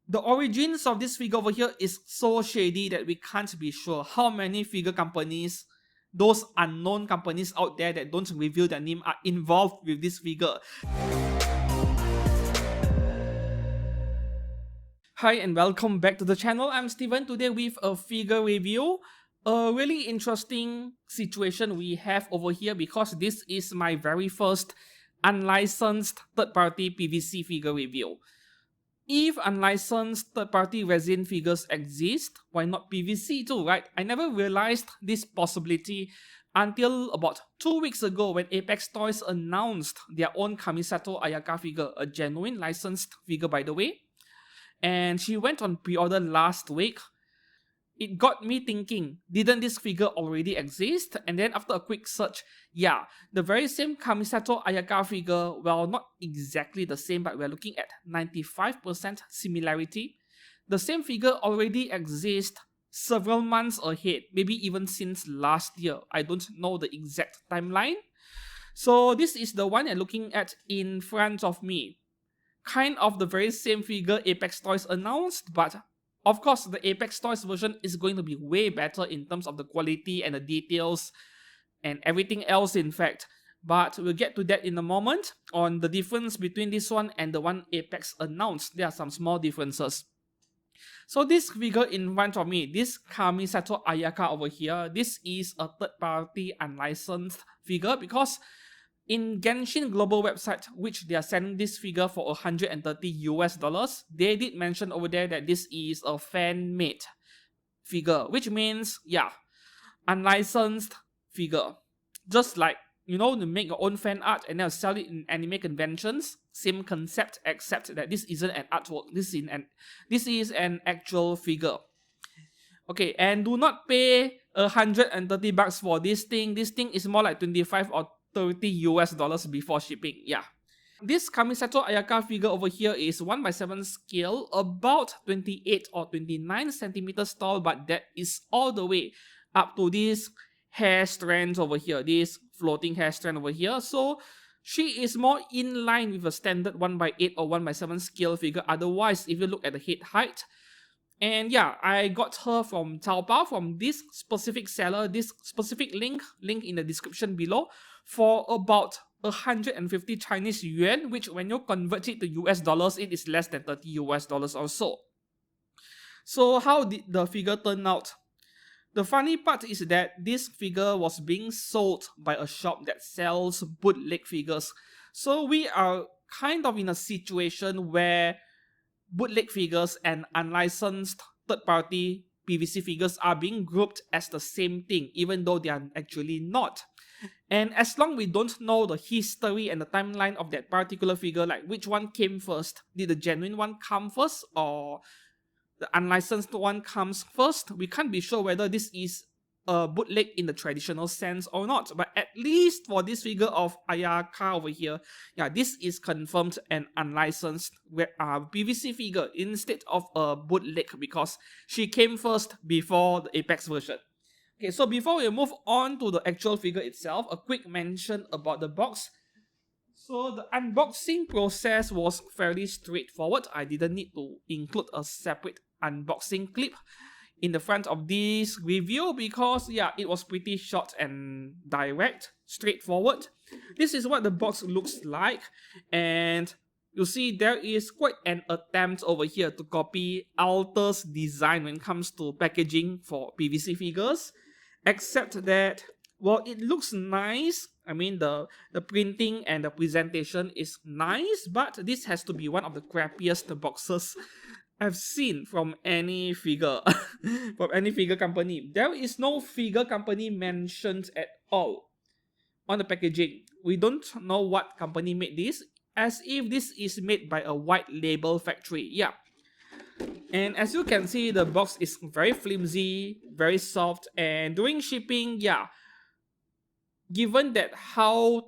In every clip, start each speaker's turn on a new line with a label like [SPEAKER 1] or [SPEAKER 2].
[SPEAKER 1] The origins of this figure over here is so shady that we can't be sure how many figure companies, those unknown companies out there that don't reveal their name, are involved with this figure. Hi and welcome back to the channel. I'm Steven, today with a figure review. A really interesting situation we have over here because this is my very first unlicensed third-party PVC figure review. If unlicensed third-party resin figures exist, why not PVC too, right? I never realized this possibility until about 2 weeks ago when Apex Toys announced their own Kamisato Ayaka figure, a genuine licensed figure by the way. And she went on pre-order last week. It got me thinking, didn't this figure already exist? And then after a quick search, yeah, the very same Kamisato Ayaka figure, well, not exactly the same, but we're looking at 95% similarity. The same figure already exists several months ahead, maybe even since last year. I don't know the exact timeline. So this is the one I'm looking at in front of me. Kind of the very same figure Apex Toys announced, but of course the Apex Toys version is going to be way better in terms of the quality and the details and everything else in fact. But we'll get to that in a moment on the difference between this one and the one Apex announced. There are some small differences. So this figure in front of me, this Kamisato Ayaka over here, this is a third-party unlicensed figure because in Genshin Global website, which they are selling this figure for $130 US, they did mention over there that this is a fan-made figure, which means, yeah, unlicensed figure. Just like, you know, to make your own fan art and then sell it in anime conventions, same concept, except that this isn't an artwork, this is an actual figure. Okay, and do not pay $130 for this thing. This thing is more like 25 or $30 before shipping. Yeah. This Kamisato Ayaka figure over here is 1:7 scale, about 28 or 29 centimeters tall, but that is all the way up to this hair strands over here, this floating hair strand over here. So she is more in line with a standard 1:8 or 1:7 scale figure. Otherwise, if you look at the head height, and yeah, I got her from Taobao, from this specific seller, this specific link in the description below, for about 150 Chinese yuan, which when you convert it to US dollars, it is less than $30 or so. So how did the figure turn out? The funny part is that this figure was being sold by a shop that sells bootleg figures. So we are kind of in a situation where bootleg figures and unlicensed third-party PVC figures are being grouped as the same thing, even though they are actually not. And as long we don't know the history and the timeline of that particular figure, like which one came first, did the genuine one come first or the unlicensed one comes first, we can't be sure whether this is a bootleg in the traditional sense or not. But at least for this figure of Ayaka over here, yeah, this is confirmed an unlicensed PVC figure instead of a bootleg because she came first before the Apex version. Okay, so before we move on to the actual figure itself, a quick mention about the box. So the unboxing process was fairly straightforward. I didn't need to include a separate unboxing clip in the front of this review because yeah, it was pretty short and direct, straightforward. This is what the box looks like, and you see there is quite an attempt over here to copy Alter's design when it comes to packaging for PVC figures, except that, well, it looks nice. I mean, the printing and the presentation is nice, but this has to be one of the crappiest boxes I've seen from any figure, from any figure company. There is no figure company mentioned at all on the packaging. We don't know what company made this, as if this is made by a white label factory. Yeah. And as you can see, the box is very flimsy, very soft, and during shipping, yeah, given that how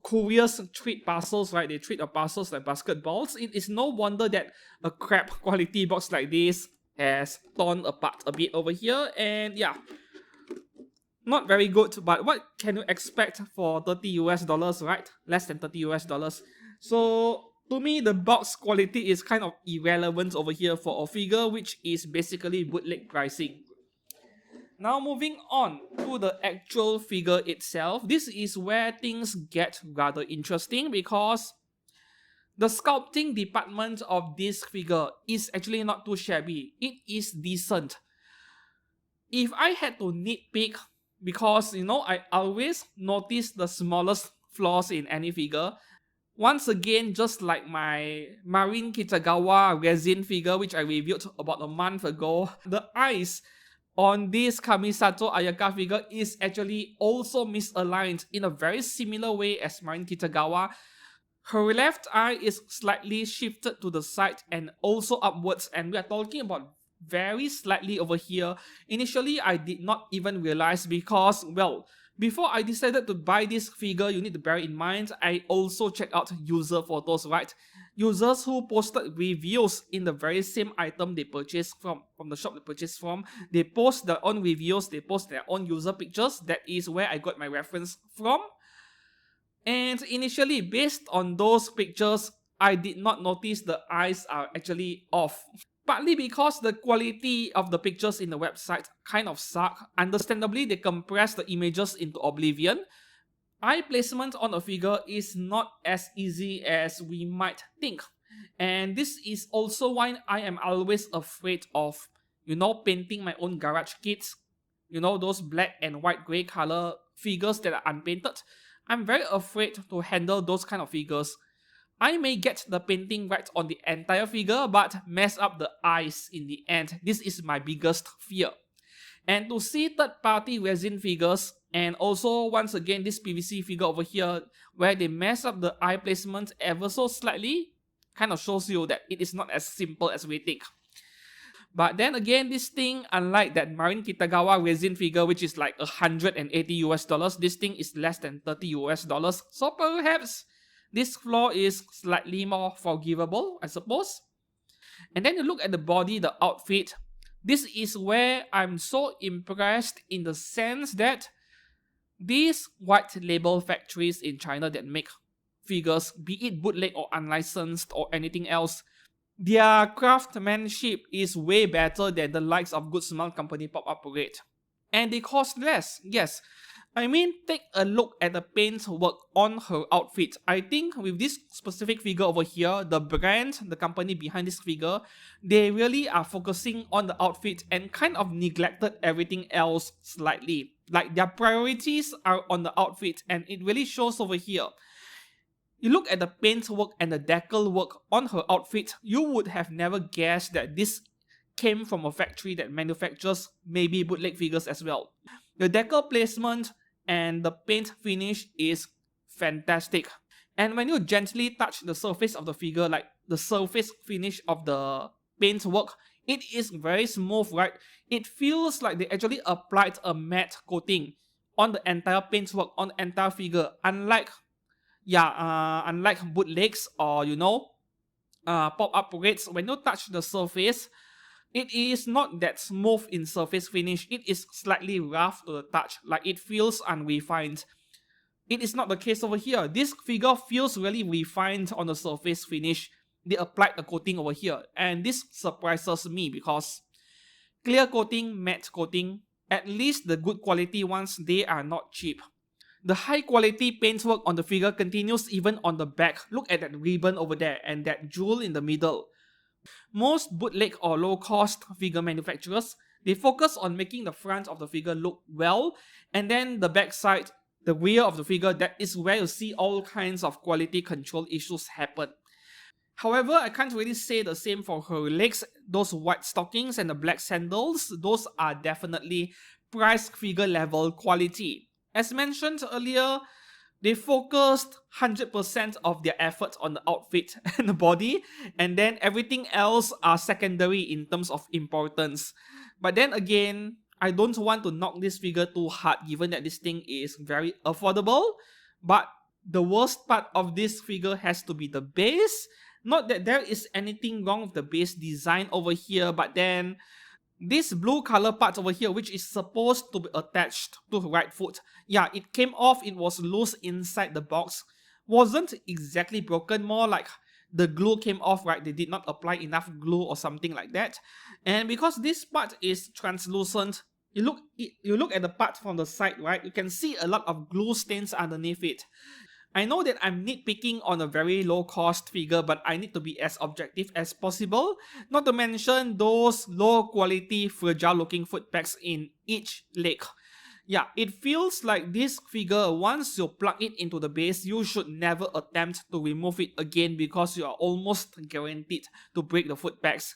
[SPEAKER 1] couriers treat parcels, right? They treat your parcels like basketballs. It is no wonder that a crap quality box like this has torn apart a bit over here. And yeah, not very good. But what can you expect for $30 US, right? Less than $30 US. So To me, the box quality is kind of irrelevant over here for a figure which is basically bootleg pricing. Now moving on to the actual figure itself, this is where things get rather interesting because the sculpting department of this figure is actually not too shabby. It is decent. If I had to nitpick, because I always notice the smallest flaws in any figure. Once again, just like my Marine Kitagawa resin figure, which I reviewed about a month ago, the eyes on this Kamisato Ayaka figure is actually also misaligned in a very similar way as Marine Kitagawa. Her left eye is slightly shifted to the side and also upwards, and we are talking about very slightly over here. Initially, I did not even realize because, well, before I decided to buy this figure, you need to bear in mind, I also checked out user photos, right? Users who posted reviews in the very same item they purchased from the shop they purchased from. They post their own reviews, they post their own user pictures. That is where I got my reference from. And initially, based on those pictures, I did not notice the eyes are actually off. Partly because the quality of the pictures in the website kind of suck. Understandably, they compress the images into oblivion. Eye placement on a figure is not as easy as we might think. And this is also why I am always afraid of, painting my own garage kits. Those black and white grey color figures that are unpainted. I'm very afraid to handle those kind of figures. I may get the painting right on the entire figure but mess up the eyes in the end. This is my biggest fear. And to see third-party resin figures, and also once again this PVC figure over here where they mess up the eye placement ever so slightly, kind of shows you that it is not as simple as we think. But then again, this thing, unlike that Marine Kitagawa resin figure, which is like $180 US, this thing is less than $30 US. So perhaps this flaw is slightly more forgivable, I suppose. And then you look at the body, the outfit. This is where I'm so impressed in the sense that these white label factories in China that make figures, be it bootleg or unlicensed or anything else, their craftsmanship is way better than the likes of Good Smile Company pop-up parade. And they cost less, yes. I mean, take a look at the paint work on her outfit. I think with this specific figure over here, the brand, the company behind this figure, they really are focusing on the outfit and kind of neglected everything else slightly. Like their priorities are on the outfit and it really shows over here. You look at the paint work and the decal work on her outfit, you would have never guessed that this came from a factory that manufactures maybe bootleg figures as well. The decal placement and the paint finish is fantastic. And when you gently touch the surface of the figure, like the surface finish of the paint work, it is very smooth, right? It feels like they actually applied a matte coating on the entire paint work, on the entire figure, unlike bootlegs or pop-up parades. When you touch the surface, it is not that smooth in surface finish. It is slightly rough to the touch, like it feels unrefined. It is not the case over here. This figure feels really refined on the surface finish. They applied a coating over here, and this surprises me because clear coating, matte coating, at least the good quality ones, they are not cheap. The high quality paintwork on the figure continues even on the back. Look at that ribbon over there and that jewel in the middle. Most bootleg or low cost figure manufacturers, they focus on making the front of the figure look well, and then the back side, the rear of the figure, that is where you see all kinds of quality control issues happen. However, I can't really say the same for her legs. Those white stockings and the black sandals, those are definitely price figure level quality. As mentioned earlier, they focused 100% of their effort on the outfit and the body, and then everything else are secondary in terms of importance. But then again, I don't want to knock this figure too hard given that this thing is very affordable, but the worst part of this figure has to be the base. Not that there is anything wrong with the base design over here, but then this blue color part over here, which is supposed to be attached to the right foot, yeah, it came off, it was loose inside the box. Wasn't exactly broken, more like the glue came off, right? They did not apply enough glue or something like that. And because this part is translucent, you look at the part from the side, right? You can see a lot of glue stains underneath it. I know that I'm nitpicking on a very low cost figure, but I need to be as objective as possible. Not to mention those low quality fragile looking foot pegs in each leg. Yeah, it feels like this figure, once you plug it into the base, you should never attempt to remove it again because you are almost guaranteed to break the foot pegs.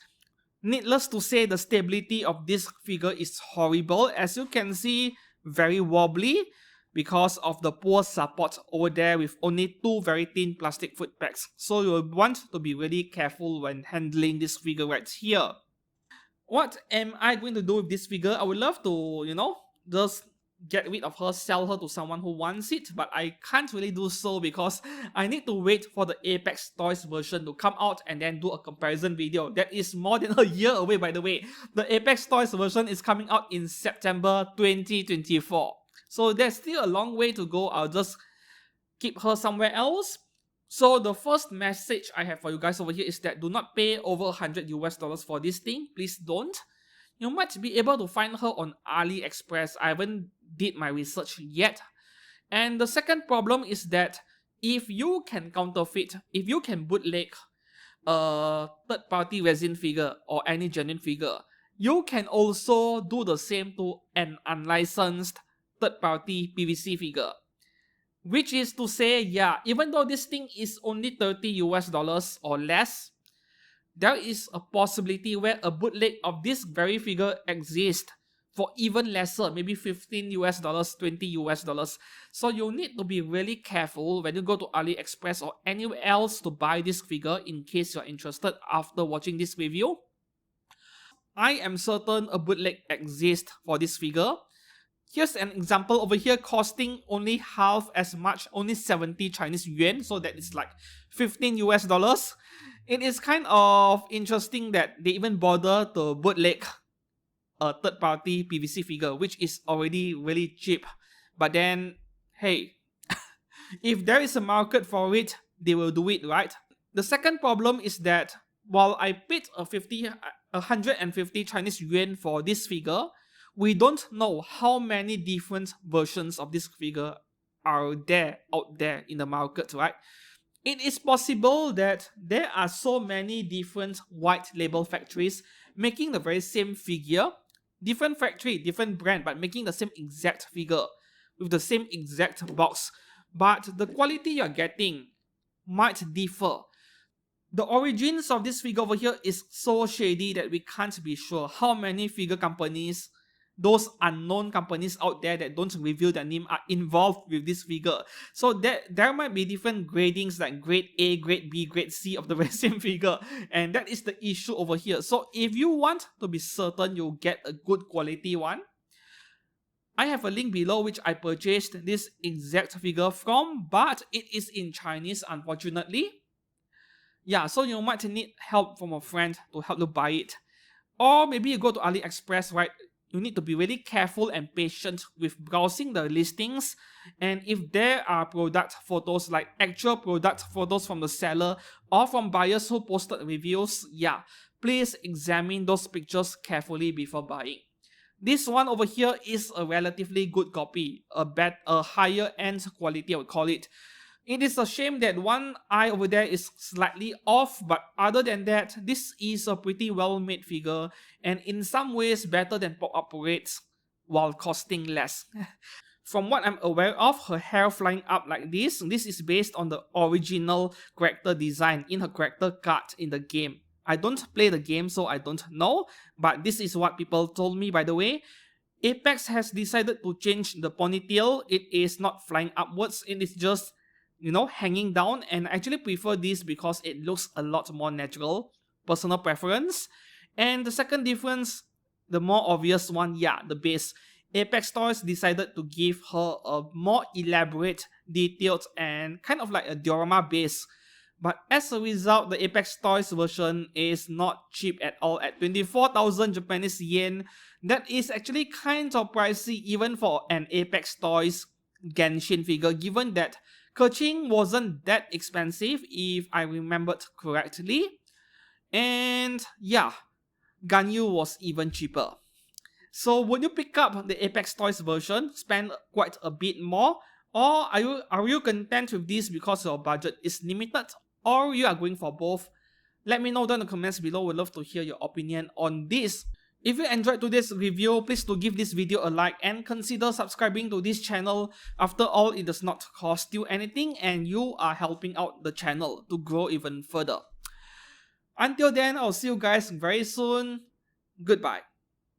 [SPEAKER 1] Needless to say, the stability of this figure is horrible. As you can see, very wobbly because of the poor support over there with only two very thin plastic foot pegs. So you'll want to be really careful when handling this figure right here. What am I going to do with this figure? I would love to, just get rid of her, sell her to someone who wants it, but I can't really do so because I need to wait for the Apex Toys version to come out and then do a comparison video. That is more than a year away, by the way. The Apex Toys version is coming out in September 2024. So there's still a long way to go. I'll just keep her somewhere else. So the first message I have for you guys over here is that do not pay over $100 for this thing. Please don't. You might be able to find her on AliExpress. I haven't did my research yet. And the second problem is that if you can counterfeit, if you can bootleg a third-party resin figure or any genuine figure, you can also do the same to an unlicensed third-party PVC figure. Which is to say, yeah, even though this thing is only $30 or less, there is a possibility where a bootleg of this very figure exists for even lesser, maybe $15, $20. So you need to be really careful when you go to AliExpress or anywhere else to buy this figure in case you're interested after watching this review. I am certain a bootleg exists for this figure. Here's an example over here costing only half as much, only 70 Chinese yuan, so that is like $15. It is kind of interesting that they even bother to bootleg a third-party PVC figure, which is already really cheap. But then, hey, if there is a market for it, they will do it, right? The second problem is that while I paid 150 Chinese yuan for this figure, we don't know how many different versions of this figure are there out there in the market, right? It is possible that there are so many different white label factories making the very same figure, different factory, different brand, but making the same exact figure with the same exact box, but the quality you're getting might differ. The origins of this figure over here is so shady that we can't be sure how many figure companies, those unknown companies out there that don't reveal their name, are involved with this figure. So there might be different gradings like grade A, grade B, grade C of the very same figure, and that is the issue over here. So if you want to be certain you'll get a good quality one, I have a link below which I purchased this exact figure from, but it is in Chinese, unfortunately. Yeah, so you might need help from a friend to help you buy it. Or maybe you go to AliExpress, right? You need to be really careful and patient with browsing the listings, and if there are product photos, like actual product photos from the seller or from buyers who posted reviews, yeah, please examine those pictures carefully before buying. This one over here is a relatively good copy, a higher end quality I would call it. It is a shame that one eye over there is slightly off, but other than that, this is a pretty well made figure and in some ways better than pop-up parades while costing less. From what I'm aware of, her hair flying up like this is based on the original character design in her character card in the game. I don't play the game, so I don't know, but this is what people told me, by the way. Apex has decided to change the ponytail. It is not flying upwards, it is just hanging down, and I actually prefer this because it looks a lot more natural. Personal preference. And the second difference, the more obvious one, yeah, the base. Apex Toys decided to give her a more elaborate, detailed, and kind of like a diorama base. But as a result, the Apex Toys version is not cheap at all at 24,000 Japanese yen. That is actually kind of pricey even for an Apex Toys Genshin figure, given that Keqing wasn't that expensive if I remembered correctly. And yeah, Ganyu was even cheaper. So would you pick up the Apex Toys version, spend quite a bit more, or are you content with this because your budget is limited, or you are going for both? Let me know down in the comments below. We'd love to hear your opinion on this. If you enjoyed today's review, please do give this video a like and consider subscribing to this channel. After all, it does not cost you anything and you are helping out the channel to grow even further. Until then, I'll see you guys very soon. Goodbye.